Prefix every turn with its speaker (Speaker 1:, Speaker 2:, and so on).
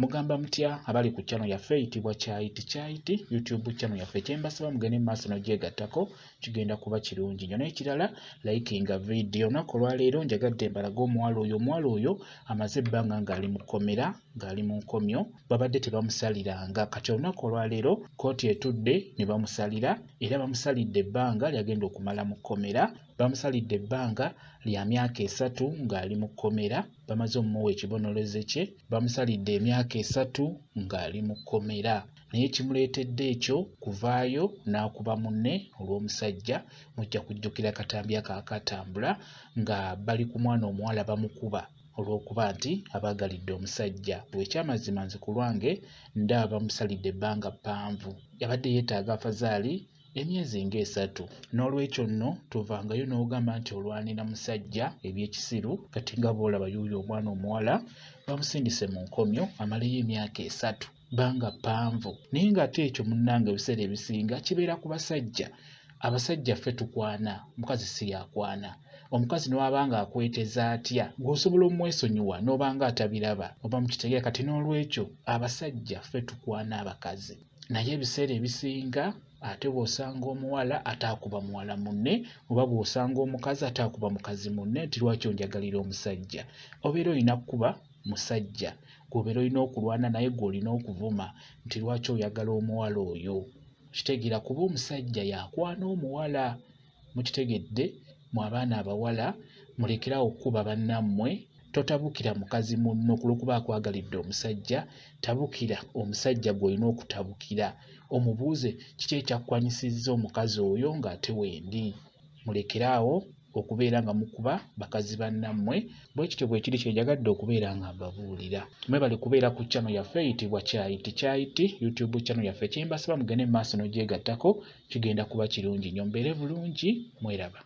Speaker 1: Mugamba mutya abali ku channel yaffe eyitibwa Kyayiti YouTube channel yaffe. Kyembasaba mugende mu maaso n'ogyegattako kigenda kuba kirungi nnyo. N'ekirala likinga video. Olunaku olwaleero njagadde mbalaga omuwala oyo amaze ebbanga ng'ali mu kkomera, ng'ali mu nkomyo, babadde tebamusaliranga. Kati olunaku olwaleero kkooti etudde ne bamusalira, era bamusalidde ebbanga lyagenda okumala mu kkomera. Bamusalidde ebbanga lya myaka 3 ng'ali mu kkomera. Bamaze omuwa ekibonerezo kye, bamusalidde emyaka 3 ng'ali mu kkomera. Naye kimuleetedde ekyo kuvaayo n'akuba munne olw'omusajja. Mujja kujjukira katambi akatambula nga bali ku mwana omuwala bamukuba olw'okuba nti abaagalidde omusajja. Bwekyamazima nze ku lwange ndaba bamusalidde ebbanga ppanvu. Yabadde yeetaaga afazaali emyezi nga 3. N'olwekyo nno tuvangayo n'ogamba nti olwanira musajja ebyekisiru, kati nga bw'olaba y'oyo omwana omuwala bamusindise mu nkomyo amaleyo emyaka 3. Banga ppanvu. Naye ng'ate ekyo munnange ebiseera ebisinga kibeera ku basajja. Abasajja ffe tukwana, omukazi si yakwana. Omukazi n'wabanga akweteza atya ng'osobola omwesonyiwa n'obanga atabiraba oba mukitegeera. Kati n'olwekyo abasajja ffe tukwana abakazi. Naye ebiseera ebisinga ate bw'osanga omuwala ataakuba muwala munne, oba bw'osanga omukazi ataakuba mukazi munne, nti lwaki onjagalira omusajja? Obeera olina kukuba musajja gw'obeera olina okulwana naye gw'olina okuvuma nti lwaki oyagala omuwala oyo. Kitegeera kuba omusajja yakwana omuwala. Mukitegedde mu abaana abawala mulekerawo okukuba bannammwe. Totabukira mukazi munno kulwokuba akwagalidde omusajja, tabukira omusajja gw'olina okutabukira. Omubuuze kiki ekyakwanyisizza omukazi oyo ng'ate wendi. Mulekeraawo okubeera nga mukuba bakazi bannammwe. Bwe kityo bwe kiri kyenjagadde okubeera nga mbabuulira. Mwebale kubeera ku channel yaffe eyitibwa Kyayiti YouTube channel yaffe. Kyembasaba mugende mu maaso n'ogyegattako kigenda kuba kirungi nnyo. Mbeere bulungi, mweraba.